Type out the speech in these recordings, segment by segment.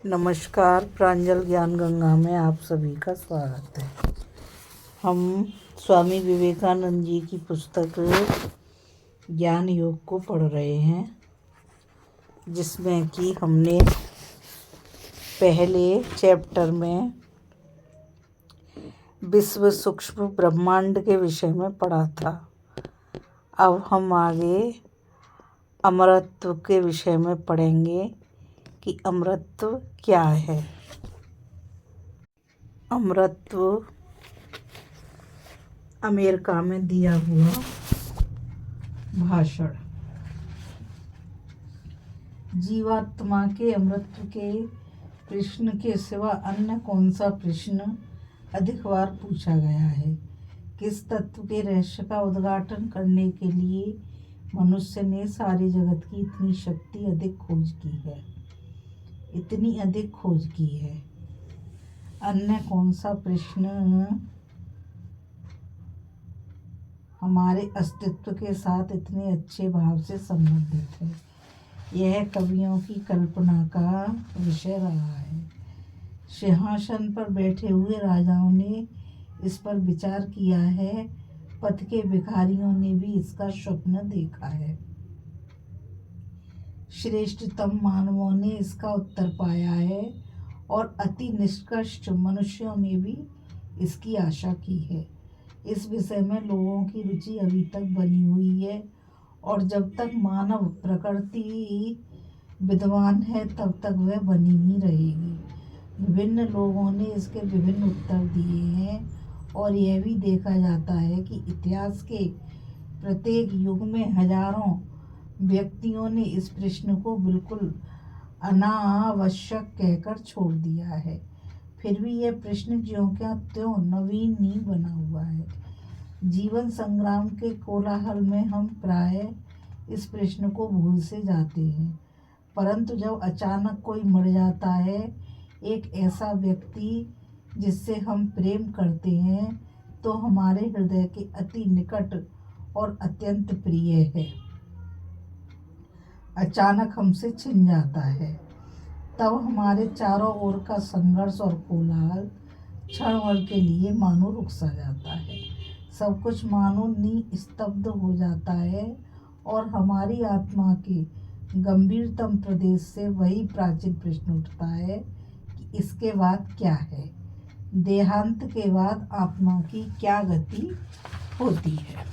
नमस्कार। प्रांजल ज्ञान गंगा में आप सभी का स्वागत है। हम स्वामी विवेकानंद जी की पुस्तक ज्ञान योग को पढ़ रहे हैं, जिसमें कि हमने पहले चैप्टर में विश्व सूक्ष्म ब्रह्मांड के विषय में पढ़ा था। अब हम आगे अमरत्व के विषय में पढ़ेंगे कि अमरत्व क्या है। अमरत्व अमेरिका में दिया हुआ भाषण। जीवात्मा के अमरत्व के प्रश्न के सिवा अन्य कौन सा प्रश्न अधिक बार पूछा गया है? किस तत्व के रहस्य का उद्घाटन करने के लिए मनुष्य ने सारे जगत की इतनी शक्ति अधिक खोज की है, इतनी अधिक खोज की है? अन्य कौन सा प्रश्न हमारे अस्तित्व के साथ इतने अच्छे भाव से संबंधित है? यह कवियों की कल्पना का विषय रहा है। सिंहासन पर बैठे हुए राजाओं ने इस पर विचार किया है, पथ के भिखारियों ने भी इसका स्वप्न देखा है, श्रेष्ठतम मानवों ने इसका उत्तर पाया है और अति निष्कृष्ट मनुष्यों ने भी इसकी आशा की है। इस विषय में लोगों की रुचि अभी तक बनी हुई है और जब तक मानव प्रकृति विद्वान है तब तक वह बनी ही रहेगी। विभिन्न लोगों ने इसके विभिन्न उत्तर दिए हैं और यह भी देखा जाता है कि इतिहास के प्रत्येक युग में हजारों व्यक्तियों ने इस प्रश्न को बिल्कुल अनावश्यक कहकर छोड़ दिया है। फिर भी यह प्रश्न ज्यों क्या त्यों नवीन नहीं बना हुआ है। जीवन संग्राम के कोलाहल में हम प्राय इस प्रश्न को भूल से जाते हैं, परंतु जब अचानक कोई मर जाता है, एक ऐसा व्यक्ति जिससे हम प्रेम करते हैं, तो हमारे हृदय के अति निकट और अत्यंत प्रिय है, अचानक हमसे छिन जाता है, तब हमारे चारों ओर का संघर्ष और कोलाहल क्षण भर के लिए मानो रुक सा जाता है। सब कुछ मानो निस्तब्ध हो जाता है और हमारी आत्मा के गंभीरतम प्रदेश से वही प्राचीन प्रश्न उठता है कि इसके बाद क्या है? देहांत के बाद आत्मा की क्या गति होती है?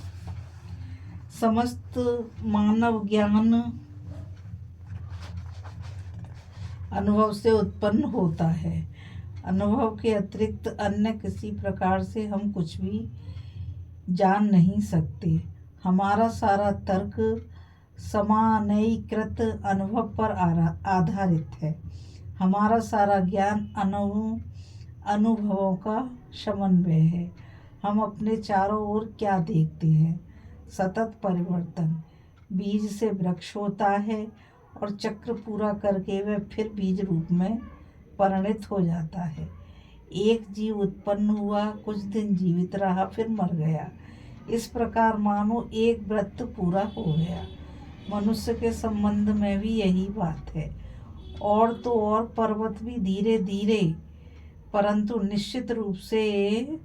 समस्त मानव ज्ञान अनुभव से उत्पन्न होता है। अनुभव के अतिरिक्त अन्य किसी प्रकार से हम कुछ भी जान नहीं सकते। हमारा सारा तर्क समानयीकृत अनुभव पर आधारित है। हमारा सारा ज्ञान अनुभवों का समन्वय है। हम अपने चारों ओर क्या देखते हैं? सतत परिवर्तन। बीज से वृक्ष होता है और चक्र पूरा करके वह फिर बीज रूप में परिणित हो जाता है। एक जीव उत्पन्न हुआ, कुछ दिन जीवित रहा, फिर मर गया। इस प्रकार मानो एक व्रत पूरा हो गया। मनुष्य के संबंध में भी यही बात है। और तो और पर्वत भी धीरे धीरे परंतु निश्चित रूप से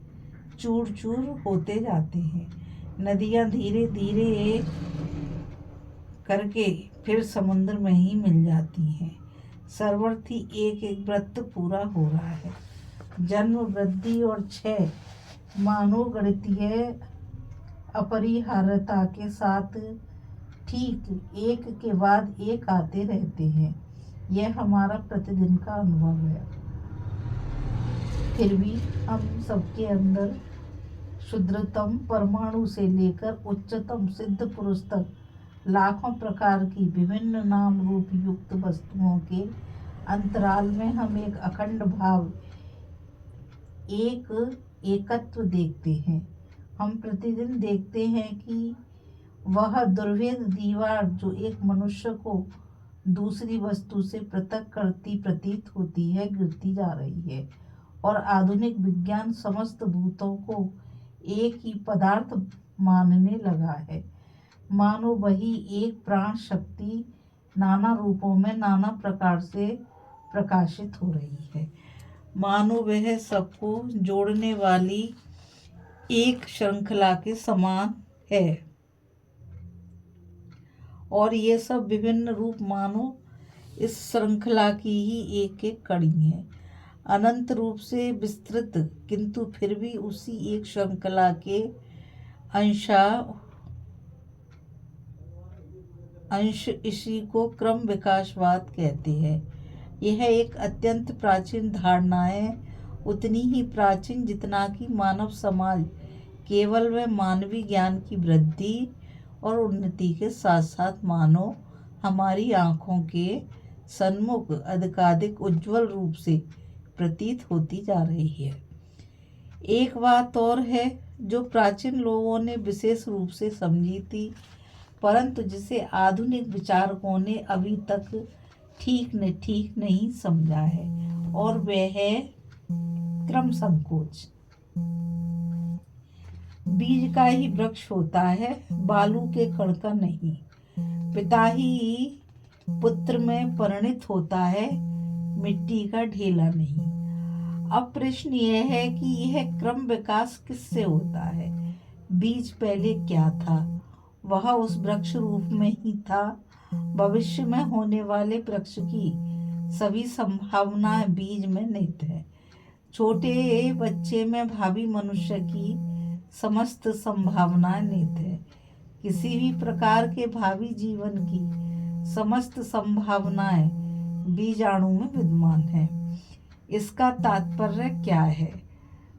चूर चूर होते जाते हैं। नदियाँ धीरे धीरे करके फिर समुद्र में ही मिल जाती हैं। सर्वर्थी एक एक व्रत पूरा हो रहा है। जन्म, वृद्धि और क्षय मानो गणितीय अपरिहार्यता के साथ ठीक एक के बाद एक आते रहते हैं। यह हमारा प्रतिदिन का अनुभव है। फिर भी हम सबके अंदर शुद्रतम परमाणु से लेकर उच्चतम सिद्ध पुरुष तक लाखों प्रकार की विभिन्न नाम रूप युक्त वस्तुओं के अंतराल में हम एक अखंड भाव, एक एकत्व देखते हैं। हम प्रतिदिन देखते हैं कि वह दुर्भेद दीवार जो एक मनुष्य को दूसरी वस्तु से पृथक करती प्रतीत होती है, गिरती जा रही है और आधुनिक विज्ञान समस्त भूतों को एक ही पदार्थ मानने लगा है। मानो वही एक प्राण शक्ति नाना रूपों में नाना प्रकार से प्रकाशित हो रही है, मानो वह सबको जोड़ने वाली एक श्रृंखला के समान है, और ये सब विभिन्न रूप मानो इस श्रृंखला की ही एक एक कड़ी है, अनंत रूप से विस्तृत, किंतु फिर भी उसी एक श्रृंखला के अंश इसी को क्रम विकासवाद कहते हैं। यह एक अत्यंत प्राचीन धारणा है, उतनी ही प्राचीन जितना कि मानव समाज केवल व मानवीय ज्ञान की वृद्धि और उन्नति के साथ साथ मानो हमारी आँखों के सन्मुख अधिकाधिक उज्ज्वल रूप से प्रतीत होती जा रही है। एक बात और है जो प्राचीन लोगों ने विशेष रूप से समझी थी, परंतु जिसे आधुनिक विचारकों ने अभी तक ठीक नहीं समझा है, और वह है क्रम संकोच। बीज का ही वृक्ष होता है, बालू के कण का नहीं। पिता ही पुत्र में परिणित होता है, मिट्टी का ढेला नहीं। अब प्रश्न यह है कि यह क्रम विकास किससे होता है? बीज पहले क्या था? वह उस वृक्ष रूप में ही था। भविष्य में होने वाले वृक्ष की सभी संभावनाएं बीज में निहित है। छोटे बच्चे में भावी मनुष्य की समस्त संभावनाएं निहित है। किसी भी प्रकार के भावी जीवन की समस्त संभावनाएं बीजाणु में विद्यमान है। इसका तात्पर्य क्या है?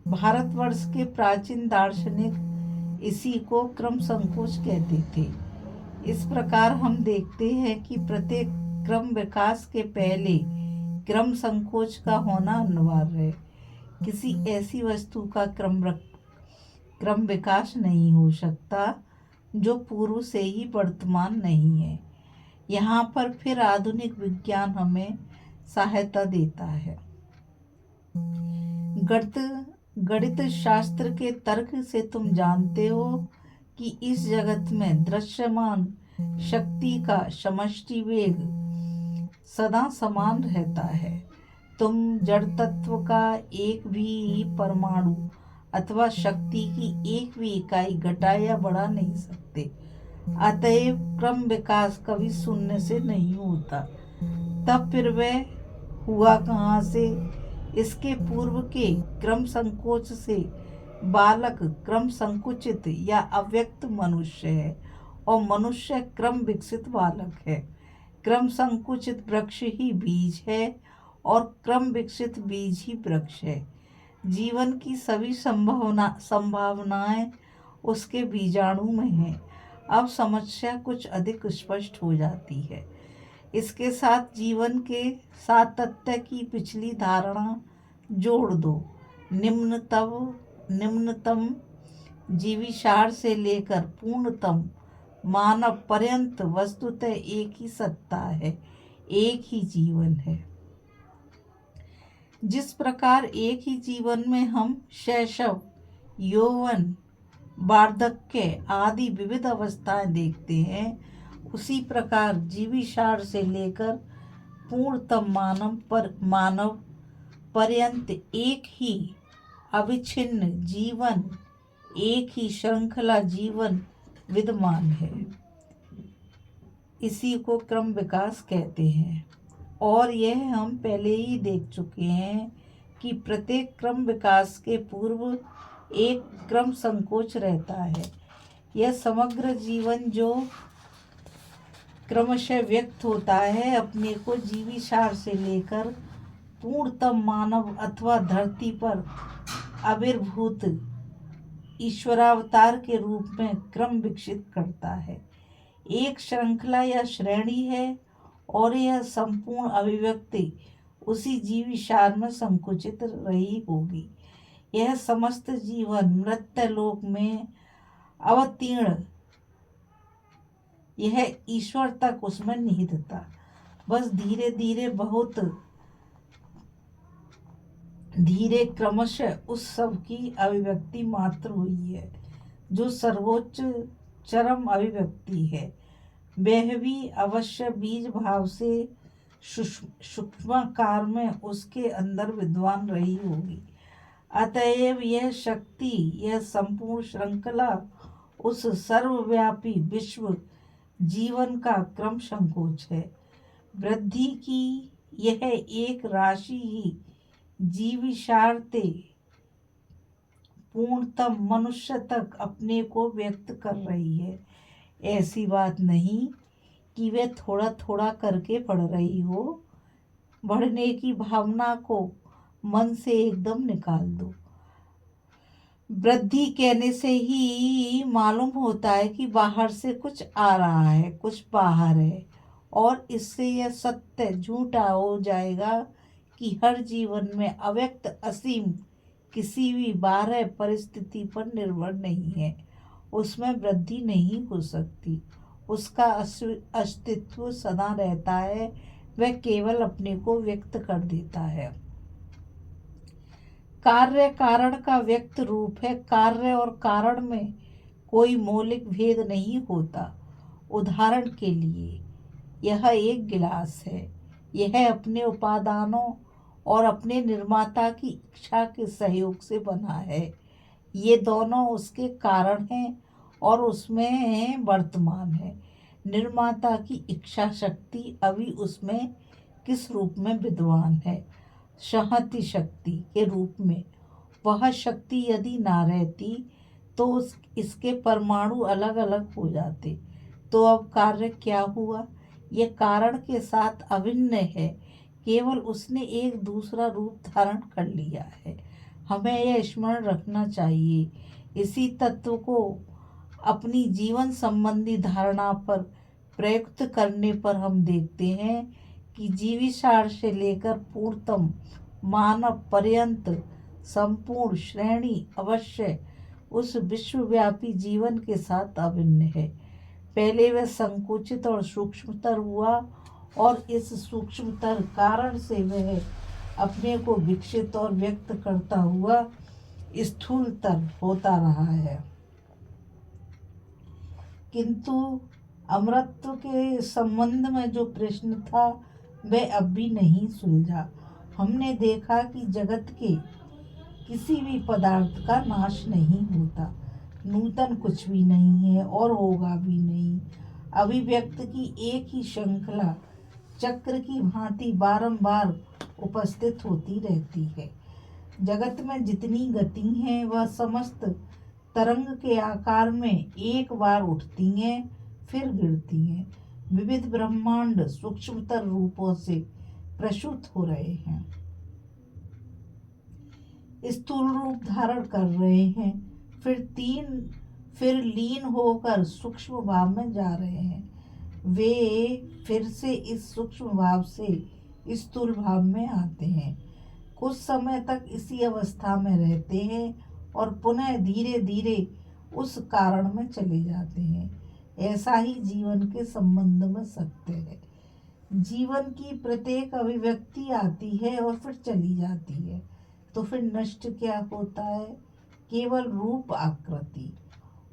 भारतवर्ष के प्राचीन दार्शनिक इसी को क्रम संकोच कहते थे। इस प्रकार हम देखते हैं कि प्रत्येक क्रम विकास के पहले क्रम संकोच का होना अनिवार्य है। किसी ऐसी वस्तु का क्रम विकास नहीं हो सकता जो पूर्व से ही वर्तमान नहीं है। यहाँ पर फिर आधुनिक विज्ञान हमें सहायता देता है। गणित शास्त्र के तर्क से तुम जानते हो कि इस जगत में दृश्यमान शक्ति का समष्टि वेग सदा समान रहता है। तुम जड़ तत्व का एक भी परमाणु अथवा शक्ति की एक भी इकाई घटा या बढ़ा नहीं सकते। अतएव क्रम विकास कभी शून्य से नहीं होता। तब फिर वह हुआ कहाँ से? इसके पूर्व के क्रम संकोच से बालक क्रम संकुचित या अव्यक्त मनुष्य है, और मनुष्य क्रम विकसित बालक है। क्रम संकुचित वृक्ष ही बीज है, और क्रम विकसित बीज ही वृक्ष है। जीवन की सभी संभावनाएं उसके बीजाणु में हैं। अब समस्या कुछ अधिक स्पष्ट हो जाती है। इसके साथ जीवन के सातत्य की पिछली धारणा जोड़ दो। निम्नतम जीविशार से लेकर पूर्णतम मानव पर्यंत वस्तुतः एक ही सत्ता है, एक ही जीवन है। जिस प्रकार एक ही जीवन में हम शैशव, यौवन, वार्धक्य आदि विविध अवस्थाएं देखते हैं, उसी प्रकार जीविशार से लेकर पूर्णतम मानव पर्यंत एक ही अविच्छिन्न जीवन, एक ही श्रृंखला जीवन विद्यमान है। इसी को क्रम विकास कहते हैं, और यह हम पहले ही देख चुके हैं कि प्रत्येक क्रम विकास के पूर्व एक क्रम संकोच रहता है। यह समग्र जीवन जो क्रमशः व्यक्त होता है, अपने को जीविशार से लेकर पूर्णतम मानव अथवा धरती पर आविर्भूत ईश्वरावतार के रूप में क्रम विकसित करता है। एक श्रृंखला या श्रेणी है, और यह संपूर्ण अभिव्यक्ति उसी जीविशार में संकुचित रही होगी। यह समस्त जीवन मृत्युलोक में अवतीर्ण, यह ईश्वर तक उसमें निहित था। बस धीरे धीरे बहुत धीरे क्रमशः उस सब की अभिव्यक्ति मात्र हुई है, जो सर्वोच्च चरम अभिव्यक्ति है। वह भी अवश्य बीज भाव से सूक्ष्माकार में उसके अंदर विद्वान रही होगी। अतएव यह शक्ति, यह संपूर्ण श्रृंखला उस सर्वव्यापी विश्व जीवन का क्रम संकोच है। वृद्धि की यह एक राशि ही जीविशार्थे पूर्णतम मनुष्य तक अपने को व्यक्त कर रही है। ऐसी बात नहीं कि वे थोड़ा थोड़ा करके बढ़ रही हो। बढ़ने की भावना को मन से एकदम निकाल दो। वृद्धि कहने से ही मालूम होता है कि बाहर से कुछ आ रहा है, कुछ बाहर है, और इससे यह सत्य झूठा हो जाएगा कि हर जीवन में अव्यक्त असीम किसी भी बाह्य परिस्थिति पर निर्भर नहीं है। उसमें वृद्धि नहीं हो सकती। उसका अस्तित्व सदा रहता है। वह केवल अपने को व्यक्त कर देता है। कार्य कारण का व्यक्त रूप है। कार्य और कारण में कोई मौलिक भेद नहीं होता। उदाहरण के लिए यह एक गिलास है। यह अपने उपादानों और अपने निर्माता की इच्छा के सहयोग से बना है। ये दोनों उसके कारण हैं और उसमें वर्तमान है। निर्माता की इच्छा शक्ति अभी उसमें किस रूप में विद्वान है? संहति शक्ति के रूप में। वह शक्ति यदि ना रहती तो इसके परमाणु अलग अलग हो जाते। तो अब कार्य क्या हुआ? यह कारण के साथ अभिन्न है, केवल उसने एक दूसरा रूप धारण कर लिया है। हमें यह स्मरण रखना चाहिए। इसी तत्व को अपनी जीवन संबंधी धारणा पर प्रयुक्त करने पर हम देखते हैं कि जीविसार से लेकर पूर्णतम मानव पर्यंत संपूर्ण श्रेणी अवश्य उस विश्वव्यापी जीवन के साथ अभिन्न है। पहले वह संकुचित और सूक्ष्मतर हुआ और इस सूक्ष्मतर कारण से वह अपने को विकसित और व्यक्त करता हुआ स्थूलतर होता रहा है। किंतु अमरत्व के संबंध में जो प्रश्न था वह अब भी नहीं सुलझा। हमने देखा कि जगत के किसी भी पदार्थ का नाश नहीं होता। नूतन कुछ भी नहीं है और होगा भी नहीं। अभिव्यक्त की एक ही श्रृंखला चक्र की भांति बारंबार उपस्थित होती रहती है। जगत में जितनी गति है वह समस्त तरंग के आकार में एक बार उठती हैं फिर गिरती हैं। विविध ब्रह्मांड सूक्ष्मतर रूपों से प्रसूत हो रहे हैं, स्थूल रूप धारण कर रहे हैं, फिर लीन होकर सूक्ष्म भाव में जा रहे हैं। वे फिर से इस सूक्ष्म भाव से स्थूल भाव में आते हैं। कुछ समय तक इसी अवस्था में रहते हैं और पुनः धीरे धीरे उस कारण में चले जाते हैं। ऐसा ही जीवन के संबंध में सत्य है। जीवन की प्रत्येक अभिव्यक्ति आती है और फिर चली जाती है। तो फिर नष्ट क्या होता है? केवल रूप आकृति।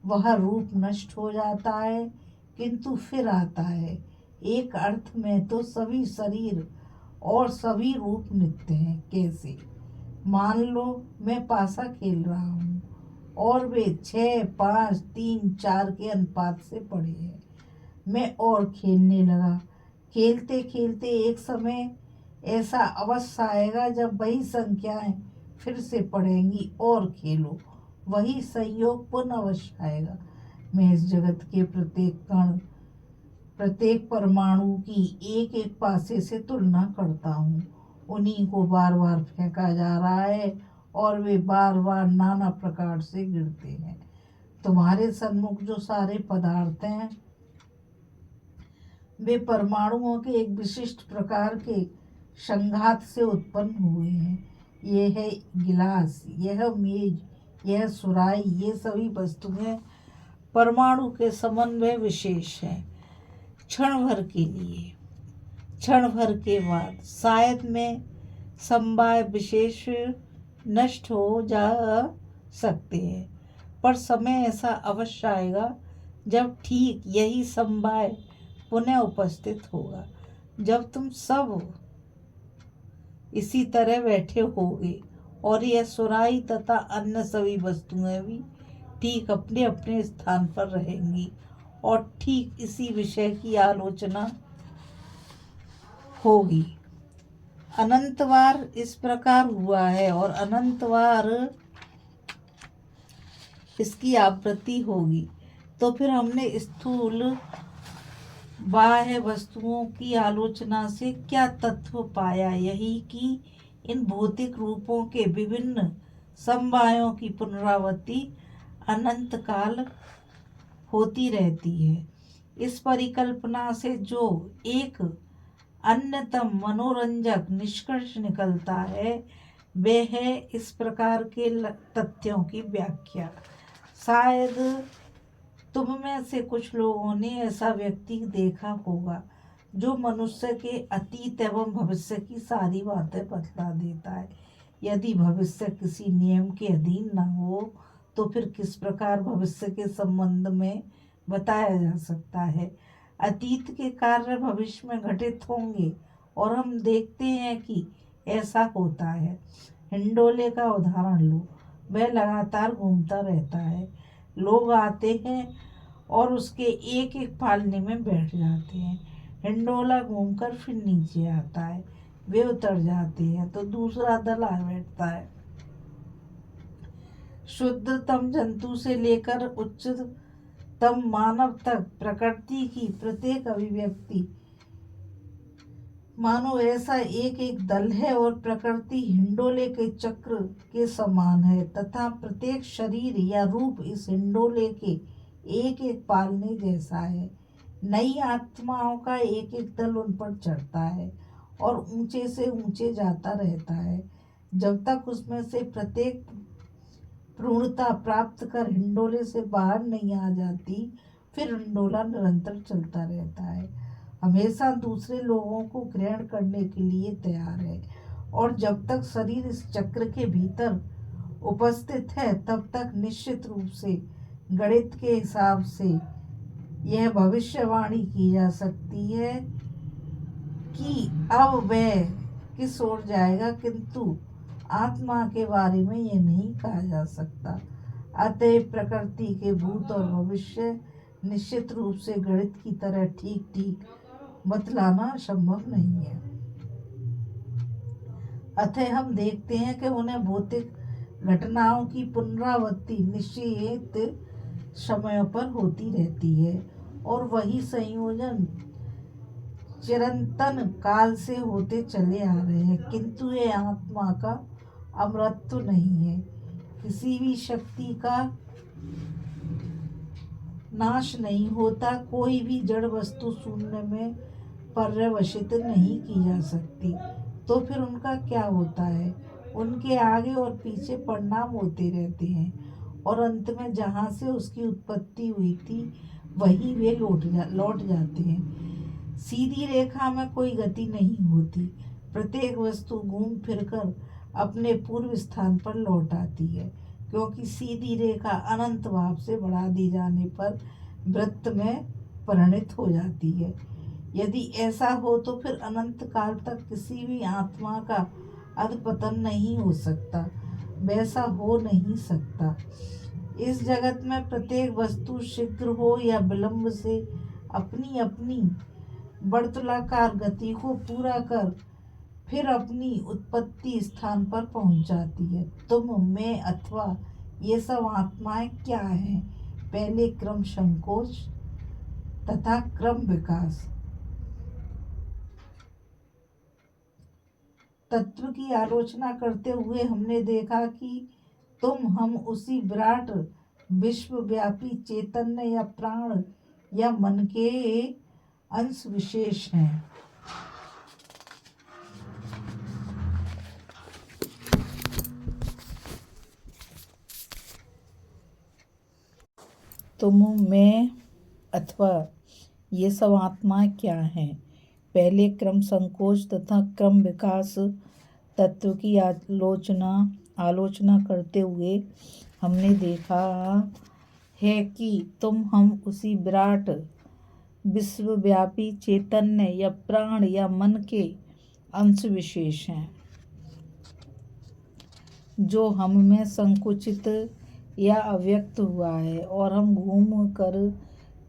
वह रूप नष्ट हो जाता है किंतु फिर आता है। एक अर्थ में तो सभी शरीर और सभी रूप नित्य हैं। कैसे? मान लो मैं पासा खेल रहा हूँ और वे 6, 5, 3, 4 के अनुपात से पड़े हैं। मैं और खेलने लगा। खेलते खेलते एक समय ऐसा अवश्य आएगा जब वही संख्याएं फिर से पढ़ेंगी और खेलो। वही संयोग पुनः अवश्य आएगा। मैं इस जगत के प्रत्येक कण, प्रत्येक परमाणु की एक एक पासे से तुलना करता हूँ। उन्हीं को बार बार फेंका जा रहा है और वे बार बार नाना प्रकार से गिरते हैं। तुम्हारे सन्मुख जो सारे पदार्थ हैं वे परमाणुओं के एक विशिष्ट प्रकार के संघात से उत्पन्न हुए हैं। यह है गिलास, यह मेज, यह सुराही, ये सभी वस्तुएं परमाणु के समन्वय विशेष हैं। क्षण भर के लिए, क्षण भर के बाद शायद में समवाय विशेष नष्ट हो जा सकते हैं, पर समय ऐसा अवश्य आएगा जब ठीक यही समवाय पुनः उपस्थित होगा। जब तुम सब इसी तरह बैठे होगे और यह सुराही तथा अन्य सभी वस्तुएं भी ठीक अपने अपने स्थान पर रहेंगी और ठीक इसी विषय की आलोचना होगी। अनंत बार इस प्रकार हुआ है और अनंत बार इसकी आवृत्ति होगी। तो फिर हमने स्थूल बाह्य वस्तुओं की आलोचना से क्या तत्व पाया? यही कि इन भौतिक रूपों के विभिन्न समवायों की पुनरावृत्ति अनंत काल होती रहती है। इस परिकल्पना से जो एक अन्यतम मनोरंजक निष्कर्ष निकलता है वह है इस प्रकार के तथ्यों की व्याख्या। शायद तुम में से कुछ लोगों ने ऐसा व्यक्ति देखा होगा जो मनुष्य के अतीत एवं भविष्य की सारी बातें बतला देता है। यदि भविष्य किसी नियम के अधीन न हो तो फिर किस प्रकार भविष्य के संबंध में बताया जा सकता है? अतीत के कार्य भविष्य में घटित होंगे और हम देखते हैं कि ऐसा होता है। हिंडोले का उदाहरण लो, वह लगातार घूमता रहता है। लोग आते हैं और उसके एक एक पालने में बैठ जाते हैं। हिंडोला घूमकर फिर नीचे आता है, वे उतर जाते हैं तो दूसरा दल आ बैठता है। शुद्धतम जंतु से लेकर उच्चतम मानव तक प्रकृति की प्रत्येक अभिव्यक्ति मानो ऐसा एक एक दल है और प्रकृति हिंडोले के चक्र के समान है तथा प्रत्येक शरीर या रूप इस हिंडोले के एक एक पालने जैसा है। नई आत्माओं का एक एक दल उन पर चढ़ता है और ऊंचे से ऊंचे जाता रहता है जब तक उसमें से प्रत्येक पूर्णता प्राप्त कर हिंडोले से बाहर नहीं आ जाती। फिर हिंडोला निरंतर चलता रहता है, हमेशा दूसरे लोगों को ग्रहण करने के लिए तैयार है और जब तक शरीर इस चक्र के भीतर उपस्थित है तब तक निश्चित रूप से गणित के हिसाब से यह भविष्यवाणी की जा सकती है कि अब वह किस ओर जाएगा, किंतु आत्मा के बारे में यह नहीं कहा जा सकता। अतः प्रकृति के भूत और भविष्य निश्चित रूप से गणित की तरह ठीक ठीक बतलाना संभव नहीं है। अतः हम देखते हैं कि उन्हें भौतिक घटनाओं की पुनरावृत्ति निश्चित समयों पर होती रहती है और वही संयोजन चिरंतन काल से होते चले आ रहे हैं, किंतु ये आत्मा का अमरत्व नहीं है। किसी भी शक्ति का नाश नहीं होता, कोई भी जड़ वस्तु शून्य में पर्यवसित नहीं की जा सकती। तो फिर उनका क्या होता है? उनके आगे और पीछे परिणाम होते रहते हैं और अंत में जहाँ से उसकी उत्पत्ति हुई थी वहीं वे लौट जाते हैं। सीधी रेखा में कोई गति नहीं होती, प्रत्येक वस्तु घूम फिरकर अपने पूर्व स्थान पर लौट आती है, क्योंकि सीधी रेखा अनंत भाव से बढ़ा दी जाने पर वृत्त में परिणित हो जाती है। यदि ऐसा हो तो फिर अनंत काल तक किसी भी आत्मा का अधपतन नहीं हो सकता, वैसा हो नहीं सकता। इस जगत में प्रत्येक वस्तु शीघ्र हो या विलंब से अपनी अपनी वर्तुलाकार गति को पूरा कर फिर अपनी उत्पत्ति स्थान पर पहुंच जाती है। तुम, मैं अथवा ये सब आत्माएं क्या हैं? पहले क्रम संकोच तथा क्रम विकास। तत्व की आलोचना करते हुए हमने देखा कि तुम, हम उसी विराट विश्वव्यापी चैतन्य या प्राण या मन के अंश विशेष हैं। तुम, मैं अथवा ये सब आत्माएं क्या हैं? पहले क्रम संकोच तथा क्रम विकास तत्व की आलोचना करते हुए हमने देखा है कि तुम, हम उसी विराट विश्वव्यापी चैतन्य या प्राण या मन के अंश विशेष हैं जो हम में संकुचित या अव्यक्त हुआ है, और हम घूम कर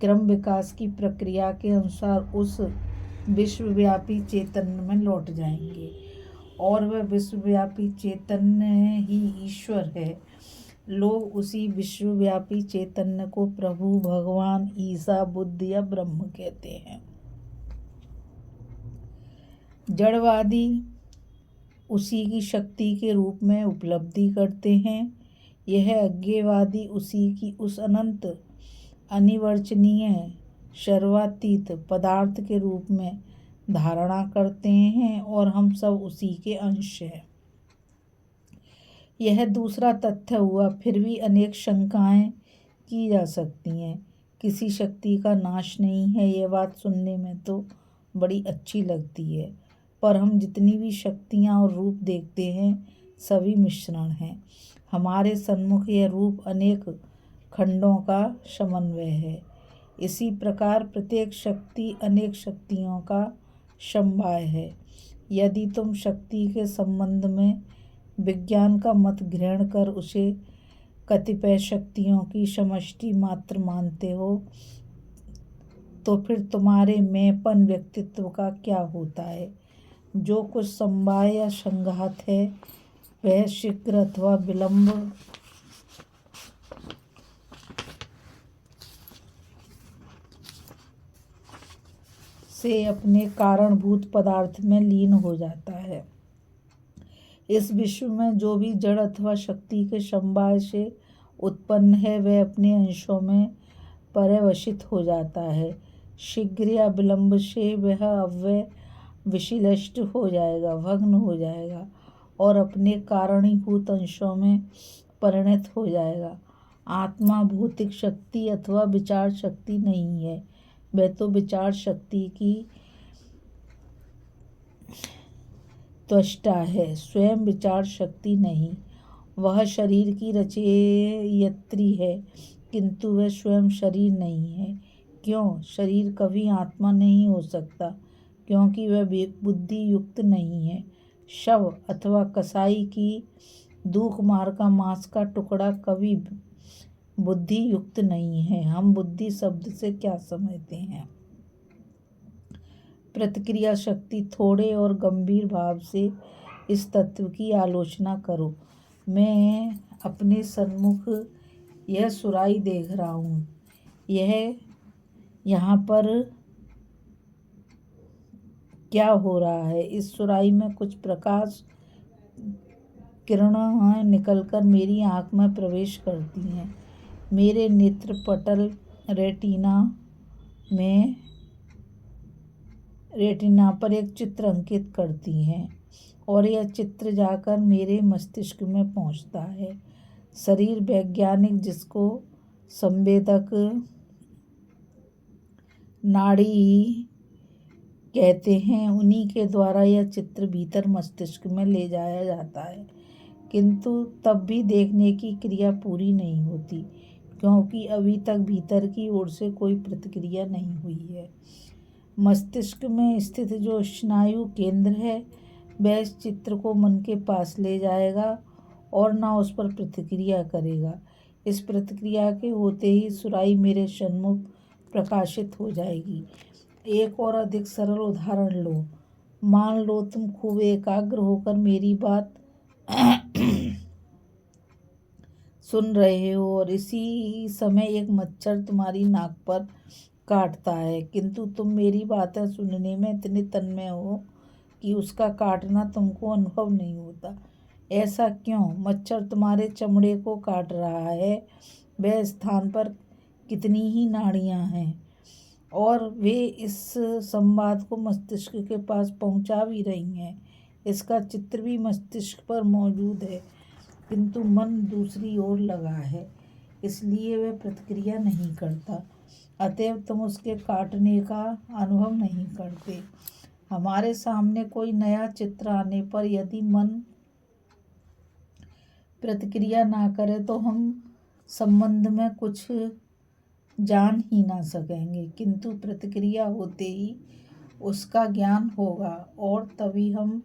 क्रम विकास की प्रक्रिया के अनुसार उस विश्वव्यापी चैतन्य में लौट जाएंगे, और वह विश्वव्यापी चैतन्य ही ईश्वर है। लोग उसी विश्वव्यापी चैतन्य को प्रभु, भगवान, ईसा, बुद्ध या ब्रह्म कहते हैं। जड़वादी उसी की शक्ति के रूप में उपलब्धि करते हैं। यह अज्ञेयवादी उसी की उस अनंत, अनिर्वचनीय, सर्वातीत पदार्थ के रूप में धारणा करते हैं, और हम सब उसी के अंश हैं। यह दूसरा तथ्य हुआ। फिर भी अनेक शंकाएं की जा सकती हैं। किसी शक्ति का नाश नहीं है। यह बात सुनने में तो बड़ी अच्छी लगती है, पर हम जितनी भी शक्तियां और रूप देखते हैं सभी मिश्रण हैं। हमारे सन्मुख यह रूप अनेक खंडों का समन्वय है। इसी प्रकार प्रत्येक शक्ति अनेक शक्तियों का समवाय है। यदि तुम शक्ति के संबंध में विज्ञान का मत ग्रहण कर उसे कतिपय शक्तियों की समष्टि मात्र मानते हो, तो फिर तुम्हारे मैंपन व्यक्तित्व का क्या होता है? जो कुछ समवाय या संघात है वह शीघ्र अथवा विलंब से अपने कारणभूत पदार्थ में लीन हो जाता है। इस विश्व में जो भी जड़ अथवा शक्ति के समवाय से उत्पन्न है वह अपने अंशों में पर्यवसित हो जाता है। शीघ्र या विलंब से वह अव्यय विशिष्ट हो जाएगा, भग्न हो जाएगा और अपने कारणीभूत अंशों में परिणत हो जाएगा। आत्मा भौतिक शक्ति अथवा विचार शक्ति नहीं है। वह तो विचार शक्ति की त्वष्टा है, स्वयं विचार शक्ति नहीं। वह शरीर की रचयित्री है, किंतु वह स्वयं शरीर नहीं है। क्यों? शरीर कभी आत्मा नहीं हो सकता, क्योंकि वह बुद्धि युक्त नहीं है। शव अथवा कसाई की दूख मार का मांस का टुकड़ा कभी बुद्धि युक्त नहीं है। हम बुद्धि शब्द से क्या समझते हैं? प्रतिक्रिया शक्ति। थोड़े और गंभीर भाव से इस तत्व की आलोचना करो। मैं अपने सन्मुख यह सुराही देख रहा हूँ। यह यहाँ पर क्या हो रहा है? इस सुराही में कुछ प्रकाश किरणें निकलकर मेरी आँख में प्रवेश करती हैं। मेरे नेत्र पटल रेटिना पर एक चित्र अंकित करती हैं, और यह चित्र जाकर मेरे मस्तिष्क में पहुंचता है। शरीर वैज्ञानिक जिसको संवेदक नाड़ी कहते हैं, उन्हीं के द्वारा यह चित्र भीतर मस्तिष्क में ले जाया जाता है, किंतु तब भी देखने की क्रिया पूरी नहीं होती, क्योंकि अभी तक भीतर की ओर से कोई प्रतिक्रिया नहीं हुई है। मस्तिष्क में स्थित जो स्नायु केंद्र है वह इस चित्र को मन के पास ले जाएगा और ना उस पर प्रतिक्रिया करेगा। इस प्रतिक्रिया के होते ही सुराही मेरे सन्मुख प्रकाशित हो जाएगी। एक और अधिक सरल उदाहरण लो। मान लो तुम खूब एकाग्र होकर मेरी बात सुन रहे हो और इसी समय एक मच्छर तुम्हारी नाक पर काटता है, किंतु तुम मेरी बातें सुनने में इतने तन्मय हो कि उसका काटना तुमको अनुभव नहीं होता। ऐसा क्यों? मच्छर तुम्हारे चमड़े को काट रहा है। वह स्थान पर कितनी ही नाड़ियां हैं और वे इस संवाद को मस्तिष्क के पास पहुंचा भी रही हैं। इसका चित्र भी मस्तिष्क पर मौजूद है, किंतु मन दूसरी ओर लगा है, इसलिए वह प्रतिक्रिया नहीं करता। अतएव तुम उसके काटने का अनुभव नहीं करते। हमारे सामने कोई नया चित्र आने पर यदि मन प्रतिक्रिया ना करे तो हम संबंध में कुछ जान ही ना सकेंगे, किंतु प्रतिक्रिया होते ही उसका ज्ञान होगा और तभी हम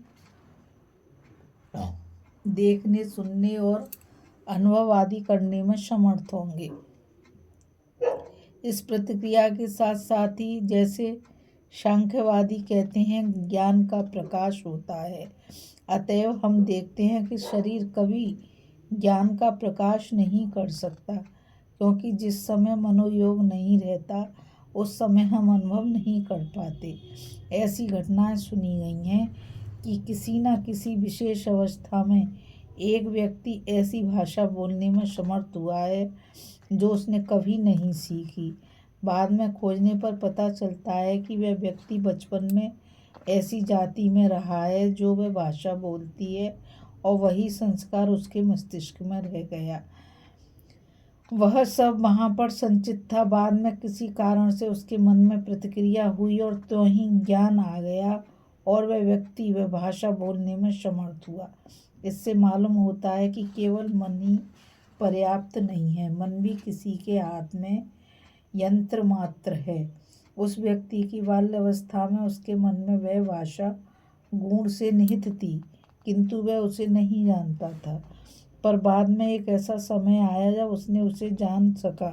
देखने, सुनने और अनुभव आदि करने में समर्थ होंगे। इस प्रतिक्रिया के साथ साथ ही जैसे सांख्यवादी कहते हैं ज्ञान का प्रकाश होता है, अतएव हम देखते हैं कि शरीर कभी ज्ञान का प्रकाश नहीं कर सकता, क्योंकि जिस समय मनोयोग नहीं रहता उस समय हम अनुभव नहीं कर पाते। ऐसी घटनाएं सुनी गई हैं कि किसी न किसी विशेष अवस्था में एक व्यक्ति ऐसी भाषा बोलने में समर्थ हुआ है जो उसने कभी नहीं सीखी। बाद में खोजने पर पता चलता है कि वह व्यक्ति बचपन में ऐसी जाति में रहा है जो वह भाषा बोलती है और वही संस्कार उसके मस्तिष्क में रह गया। वह सब वहाँ पर संचित था। बाद में किसी कारण से उसके मन में प्रतिक्रिया हुई और त्यों ही ज्ञान आ गया और वह व्यक्ति वह भाषा बोलने में समर्थ हुआ। इससे मालूम होता है कि केवल मन ही पर्याप्त नहीं है, मन भी किसी के हाथ में यंत्र मात्र है। उस व्यक्ति की बाल्यावस्था में उसके मन में वह भाषा गुण से निहित थी, किंतु वह उसे नहीं जानता था। पर बाद में एक ऐसा समय आया जब उसने उसे जान सका।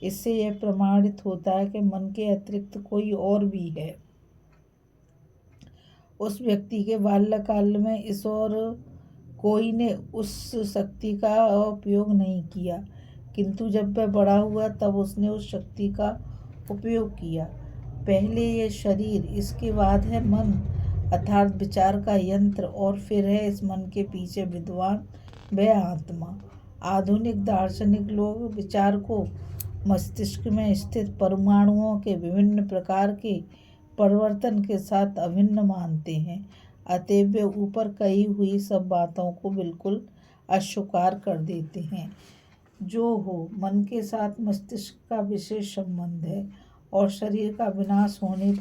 इससे यह प्रमाणित होता है कि मन के अतिरिक्त कोई और भी है। उस व्यक्ति के बाल्यकाल में इस और कोई ने उस शक्ति का उपयोग नहीं किया, किंतु जब वह बड़ा हुआ तब उसने उस शक्ति का उपयोग किया। पहले ये शरीर, इसके बाद है मन अर्थात विचार का यंत्र, और फिर है इस मन के पीछे विद्वान वह आत्मा। आधुनिक दार्शनिक लोग विचार को मस्तिष्क में स्थित परमाणुओं के विभिन्न प्रकार के परिवर्तन के साथ अभिन्न मानते हैं, अतएव वे ऊपर कही हुई सब बातों को बिल्कुल अस्वीकार कर देते हैं। जो हो, मन के साथ मस्तिष्क का विशेष संबंध है और शरीर का विनाश होने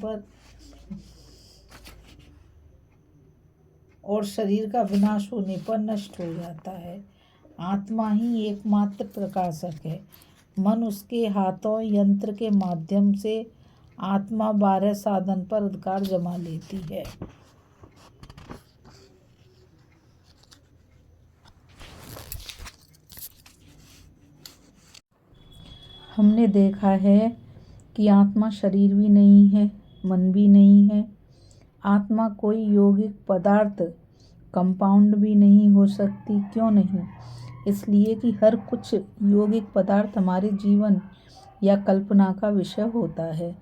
पर नष्ट हो जाता है। आत्मा ही एकमात्र प्रकाशक है। मन उसके हाथों यंत्र के माध्यम से आत्मा बाह्य साधन पर अधिकार जमा लेती है। हमने देखा है कि आत्मा शरीर भी नहीं है, मन भी नहीं है। आत्मा कोई यौगिक पदार्थ, कंपाउंड भी नहीं हो सकती। क्यों नहीं? इसलिए कि हर कुछ यौगिक पदार्थ हमारे जीवन या कल्पना का विषय होता है,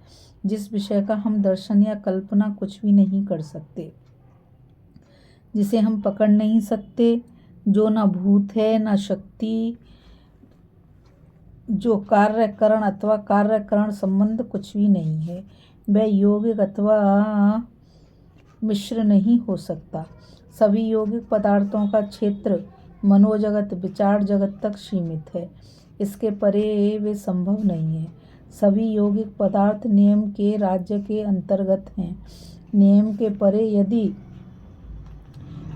जिस विषय का हम दर्शन या कल्पना कुछ भी नहीं कर सकते, जिसे हम पकड़ नहीं सकते, जो न भूत है न शक्ति, जो कार्यकरण अथवा कार्यकरण संबंध कुछ भी नहीं है, वह यौगिक अथवा मिश्र नहीं हो सकता। सभी यौगिक पदार्थों का क्षेत्र मनोजगत, विचार जगत तक सीमित है। इसके परे वे संभव नहीं है। सभी यौगिक पदार्थ नियम के राज्य के अंतर्गत हैं। नियम के परे यदि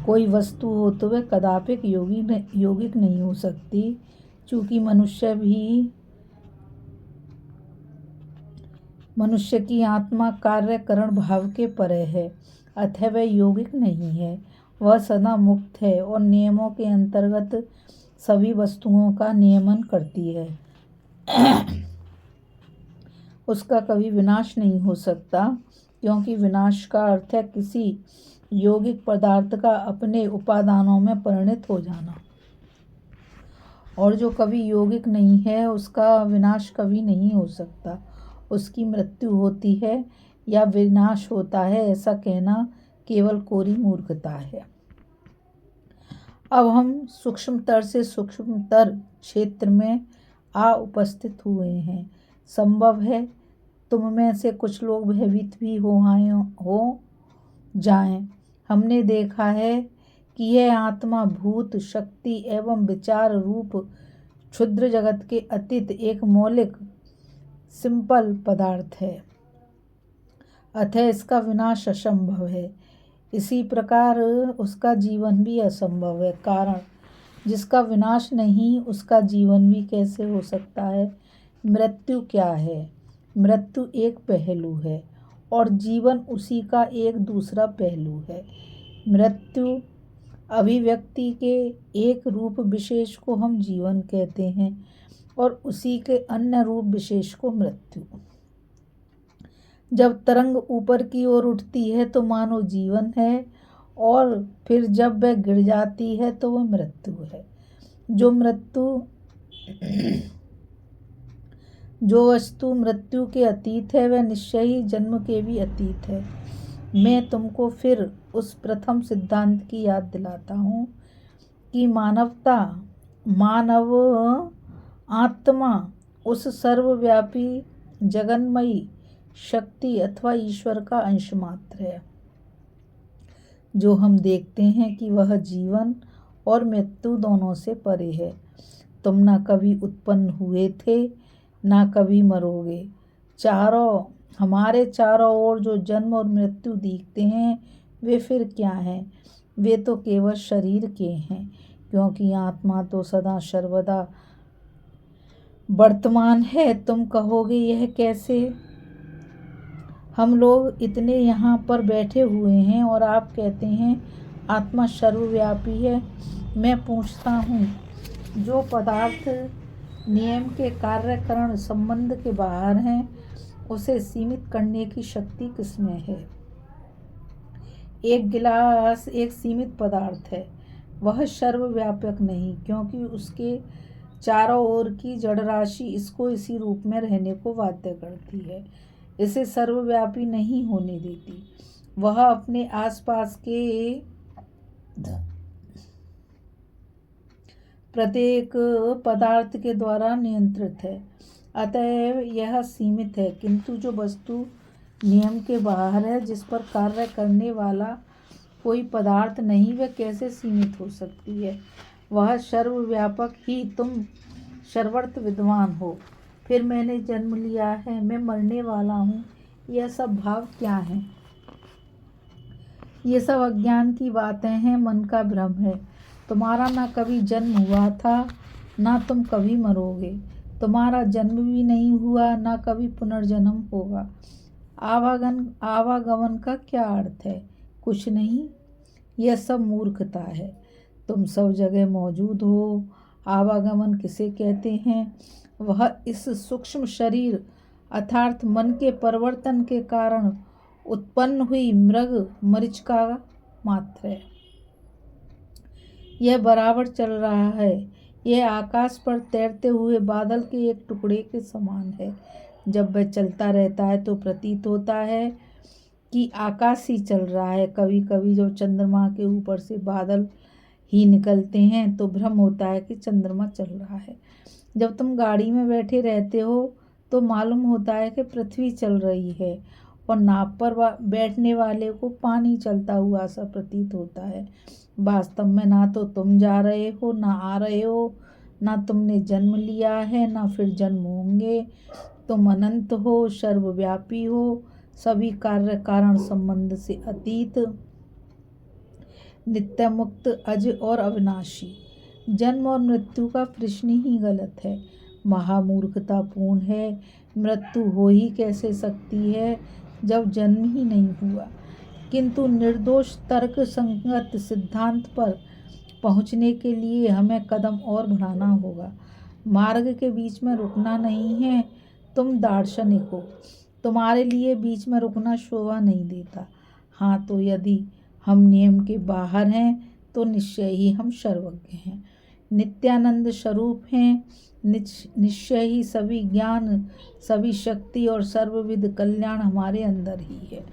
कोई वस्तु हो तो वह कदापि यौगिक नहीं हो सकती। चूँकि मनुष्य की आत्मा कार्यकरण भाव के परे है, अतः वह यौगिक नहीं है। वह सदा मुक्त है और नियमों के अंतर्गत सभी वस्तुओं का नियमन करती है। उसका कभी विनाश नहीं हो सकता, क्योंकि विनाश का अर्थ है किसी यौगिक पदार्थ का अपने उपादानों में परिणत हो जाना, और जो कभी यौगिक नहीं है उसका विनाश कभी नहीं हो सकता। उसकी मृत्यु होती है या विनाश होता है, ऐसा कहना केवल कोरी मूर्खता है। अब हम सूक्ष्मतर से सूक्ष्मतर क्षेत्र में आ उपस्थित हुए हैं। संभव है तुम में से कुछ लोग भयभीत भी हो जाएं। हमने देखा है कि यह आत्मा भूत, शक्ति एवं विचार रूप क्षुद्र जगत के अतीत एक मौलिक सिंपल पदार्थ है, अतः इसका विनाश असंभव है। इसी प्रकार उसका जीवन भी असंभव है, कारण जिसका विनाश नहीं उसका जीवन भी कैसे हो सकता है। मृत्यु क्या है? मृत्यु एक पहलू है और जीवन उसी का एक दूसरा पहलू है। मृत्यु अभिव्यक्ति के एक रूप विशेष को हम जीवन कहते हैं और उसी के अन्य रूप विशेष को मृत्यु। जब तरंग ऊपर की ओर उठती है तो मानो जीवन है और फिर जब वह गिर जाती है तो वह मृत्यु है। जो वस्तु मृत्यु के अतीत है वह निश्चय ही जन्म के भी अतीत है। मैं तुमको फिर उस प्रथम सिद्धांत की याद दिलाता हूँ कि मानव आत्मा उस सर्वव्यापी जगन्मयी शक्ति अथवा ईश्वर का अंश मात्र है। जो हम देखते हैं कि वह जीवन और मृत्यु दोनों से परे है। तुम ना कभी उत्पन्न हुए थे ना कभी मरोगे। हमारे चारों ओर जो जन्म और मृत्यु दिखते हैं वे फिर क्या हैं? वे तो केवल शरीर के हैं, क्योंकि आत्मा तो सदा सर्वदा वर्तमान है। तुम कहोगे यह कैसे? हम लोग इतने यहाँ पर बैठे हुए हैं और आप कहते हैं आत्मा सर्वव्यापी है। मैं पूछता हूँ, जो पदार्थ नियम के कार्यकरण संबंध के बाहर हैं उसे सीमित करने की शक्ति किसमें है? एक गिलास एक सीमित पदार्थ है, वह सर्वव्यापक नहीं, क्योंकि उसके चारों ओर की जड़ राशि इसको इसी रूप में रहने को बाध्य करती है, इसे सर्वव्यापी नहीं होने देती। वह अपने आसपास के प्रत्येक पदार्थ के द्वारा नियंत्रित है, अतएव यह सीमित है। किंतु जो वस्तु नियम के बाहर है, जिस पर कार्य करने वाला कोई पदार्थ नहीं, वह कैसे सीमित हो सकती है? वह सर्वव्यापक ही। तुम सर्वत्र विद्वान हो, फिर मैंने जन्म लिया है, मैं मरने वाला हूँ, यह सब भाव क्या है? ये सब अज्ञान की बातें हैं, मन का भ्रम है। तुम्हारा ना कभी जन्म हुआ था ना तुम कभी मरोगे। तुम्हारा जन्म भी नहीं हुआ ना कभी पुनर्जन्म होगा। आवागमन का क्या अर्थ है? कुछ नहीं, यह सब मूर्खता है। तुम सब जगह मौजूद हो। आवागमन किसे कहते हैं? वह इस सूक्ष्म शरीर अर्थात मन के परिवर्तन के कारण उत्पन्न हुई मृग मरीचिका मात्र है। यह बराबर चल रहा है। यह आकाश पर तैरते हुए बादल के एक टुकड़े के समान है। जब वह चलता रहता है तो प्रतीत होता है कि आकाश ही चल रहा है। कभी कभी जब चंद्रमा के ऊपर से बादल ही निकलते हैं तो भ्रम होता है कि चंद्रमा चल रहा है। जब तुम गाड़ी में बैठे रहते हो तो मालूम होता है कि पृथ्वी चल रही है और नाव पर बैठने वाले को पानी चलता हुआ सा प्रतीत होता है। वास्तव में ना तो तुम जा रहे हो ना आ रहे हो, ना तुमने जन्म लिया है ना फिर जन्म होंगे। तुम अनंत हो, सर्वव्यापी हो, सभी कार्य कारण संबंध से अतीत, नित्य मुक्त, अज और अविनाशी। जन्म और मृत्यु का प्रश्न ही गलत है, महामूर्खतापूर्ण है। मृत्यु हो ही कैसे सकती है जब जन्म ही नहीं हुआ? किंतु निर्दोष तर्क संगत सिद्धांत पर पहुंचने के लिए हमें कदम और बढ़ाना होगा। मार्ग के बीच में रुकना नहीं है। तुम दार्शनिक हो, तुम्हारे लिए बीच में रुकना शोभा नहीं देता। हाँ, तो यदि हम नियम के बाहर हैं तो निश्चय ही हम सर्वज्ञ हैं, नित्यानंद स्वरूप हैं। निश्चय ही सभी ज्ञान, सभी शक्ति और सर्वविध कल्याण हमारे अंदर ही है।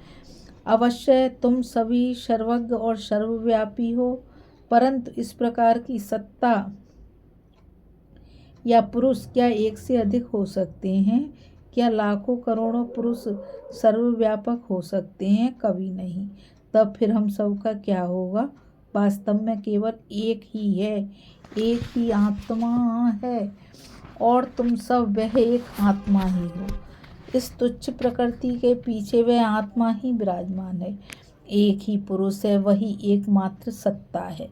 अवश्य तुम सभी सर्वज्ञ और सर्वव्यापी हो, परंतु इस प्रकार की सत्ता या पुरुष क्या एक से अधिक हो सकते हैं? क्या लाखों करोड़ों पुरुष सर्वव्यापक हो सकते हैं? कभी नहीं। तब फिर हम सबका क्या होगा? वास्तव में केवल एक ही है, एक ही आत्मा है और तुम सब वह एक आत्मा ही हो। इस तुच्छ प्रकृति के पीछे वह आत्मा ही विराजमान है। एक ही पुरुष है, वही एकमात्र सत्ता है।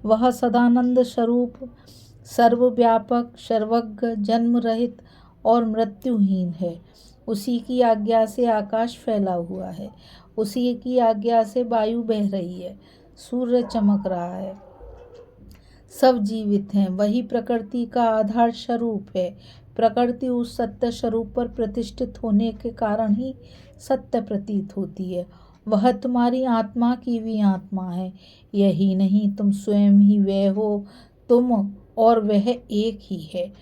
वह सदानंद स्वरूप, सर्वव्यापक, सर्वज्ञ, जन्म रहित और मृत्युहीन है। उसी की आज्ञा से आकाश फैला हुआ है, उसी की आज्ञा से वायु बह रही है, सूर्य चमक रहा है, सब जीवित हैं। वही प्रकृति का आधार स्वरूप है। प्रकृति उस सत्य स्वरूप पर प्रतिष्ठित होने के कारण ही सत्य प्रतीत होती है। वह तुम्हारी आत्मा की भी आत्मा है। यही नहीं, तुम स्वयं ही वह हो। तुम और वह एक ही है।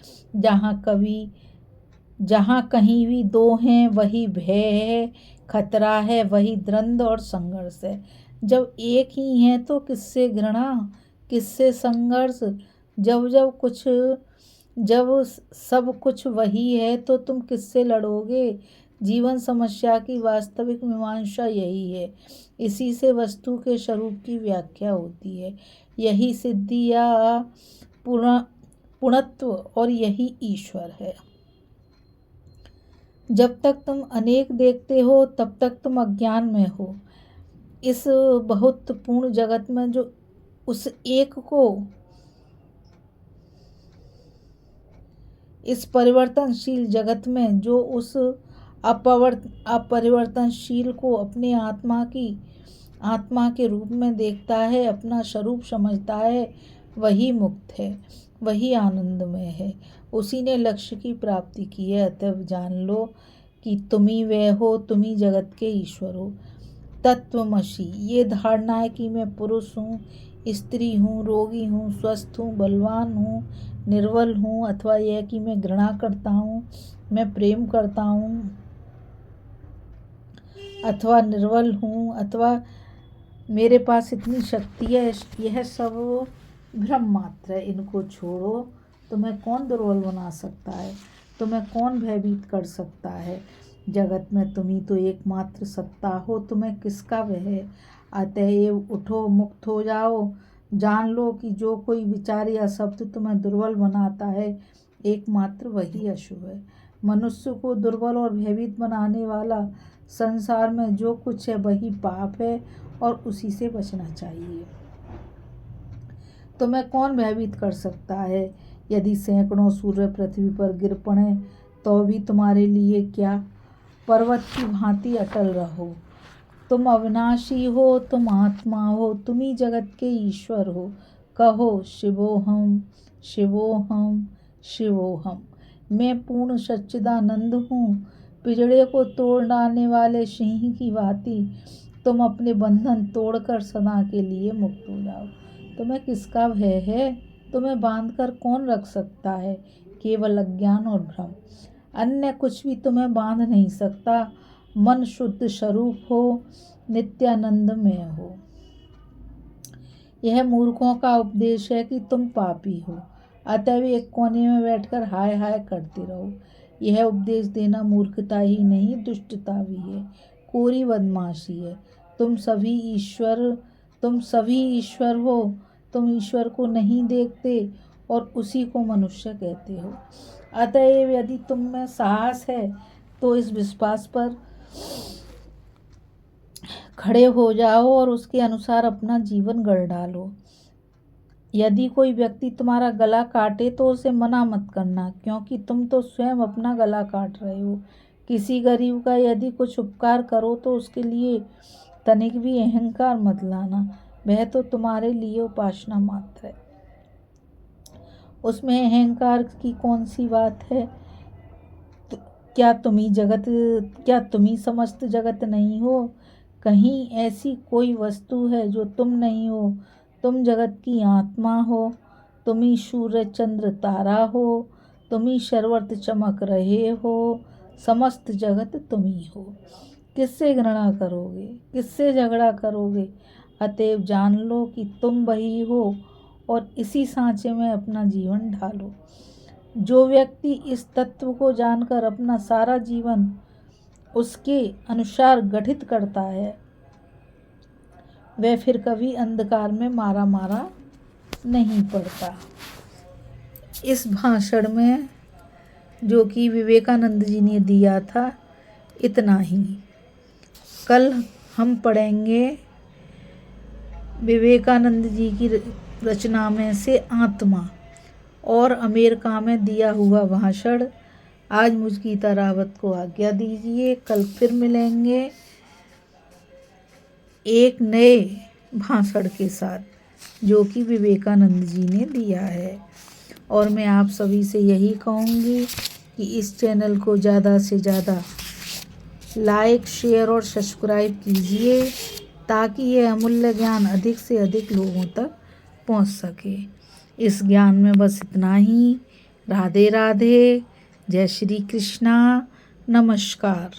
जहाँ कहीं भी दो हैं, वही भय है, खतरा है, वही द्वंद्व और संघर्ष है। जब एक ही है तो किससे घृणा, किससे संघर्ष? जब सब कुछ वही है तो तुम किससे लड़ोगे? जीवन समस्या की वास्तविक मीमांसा यही है। इसी से वस्तु के स्वरूप की व्याख्या होती है। यही सिद्धि या पूर्णत्व और यही ईश्वर है। जब तक तुम अनेक देखते हो तब तक तुम अज्ञान में हो। इस बहुत पूर्ण जगत में जो उस एक को, इस परिवर्तनशील जगत में जो उस अपरिवर्तनशील को अपने आत्मा के रूप में देखता है, अपना स्वरूप समझता है, वही मुक्त है, वही आनंदमय है। उसी ने लक्ष्य की प्राप्ति की है। अतः जान लो कि तुम ही वह हो, तुम ही जगत के ईश्वर हो। तत्वमसि, ये धारणा है कि मैं पुरुष हूँ, स्त्री हूँ, रोगी हूँ, स्वस्थ हूँ, बलवान हूँ, निर्बल हूँ, अथवा यह कि मैं घृणा करता हूँ, मैं प्रेम करता हूँ, अथवा निर्बल हूँ, अथवा मेरे पास इतनी शक्ति है, यह सब भ्रम मात्र है। इनको छोड़ो। तुम्हें कौन दुर्बल बना सकता है? तुम्हें कौन भयभीत कर सकता है? जगत में तुम ही तो एकमात्र सत्ता हो, तुम्हें किसका भय है? अतएव उठो, मुक्त हो जाओ। जान लो कि जो कोई विचार या शब्द तुम्हें दुर्बल बनाता है, एकमात्र वही अशुभ है। मनुष्य को दुर्बल और भयभीत बनाने वाला संसार में जो कुछ है वही पाप है और उसी से बचना चाहिए। तुम्हें कौन भयभीत कर सकता है? यदि सैकड़ों सूर्य पृथ्वी पर गिर पड़े तो भी तुम्हारे लिए क्या? पर्वत की भांति अटल रहो। तुम अविनाशी हो, तुम आत्मा हो, तुम ही जगत के ईश्वर हो। कहो शिवोहम शिवोहम शिवोहम। मैं पूर्ण सच्चिदानंद हूँ। पिंजड़े को तोड़ डालने वाले सिंह की भांति तुम अपने बंधन तोड़कर सदा के लिए मुक्त हो जाओ। तुम्हें किसका भय है? तुम्हें बांधकर कौन रख सकता है? केवल अज्ञान और भ्रम, अन्य कुछ भी तुम्हें बांध नहीं सकता। मन शुद्ध स्वरूप हो, नित्यानंदमय हो। यह मूर्खों का उपदेश है कि तुम पापी हो, अतएव एक कोने में बैठकर हाय हाय करते रहो। यह उपदेश देना मूर्खता ही नहीं, दुष्टता भी है, कोरी बदमाशी है। तुम सभी ईश्वर हो। तुम ईश्वर को नहीं देखते और उसी को मनुष्य कहते हो। अतएव यदि तुम में साहस है तो इस विश्वास पर खड़े हो जाओ और उसके अनुसार अपना जीवन गढ़ डालो। यदि कोई व्यक्ति तुम्हारा गला काटे तो उसे मना मत करना, क्योंकि तुम तो स्वयं अपना गला काट रहे हो। किसी गरीब का यदि कुछ उपकार करो तो उसके लिए तनिक भी अहंकार मत लाना, वह तो तुम्हारे लिए उपासना मात्र है। उसमें अहंकार की कौन सी बात है? तो क्या तुम ही समस्त जगत नहीं हो? कहीं ऐसी कोई वस्तु है जो तुम नहीं हो? तुम जगत की आत्मा हो। तुम ही सूर्य चंद्र तारा हो। तुम ही सर्वत्र चमक रहे हो। समस्त जगत तुम ही हो। किससे घृणा करोगे? किससे झगड़ा करोगे? अतएव जान लो कि तुम वही हो और इसी सांचे में अपना जीवन ढालो। जो व्यक्ति इस तत्व को जानकर अपना सारा जीवन उसके अनुसार गठित करता है, वह फिर कभी अंधकार में मारा नहीं पड़ता। इस भाषण में जो कि विवेकानंद जी ने दिया था, इतना ही। कल हम पढ़ेंगे विवेकानंद जी की रचना में से आत्मा और अमेरिका में दिया हुआ भाषण आज मुझ गीता रावत को आज्ञा दीजिए। कल फिर मिलेंगे एक नए भाषण के साथ जो कि विवेकानंद जी ने दिया है। और मैं आप सभी से यही कहूँगी कि इस चैनल को ज़्यादा से ज़्यादा लाइक, शेयर और सब्सक्राइब कीजिए ताकि ये अमूल्य ज्ञान अधिक से अधिक लोगों तक पहुंच सके। इस ज्ञान में बस इतना ही। राधे राधे। जय श्री कृष्णा। नमस्कार।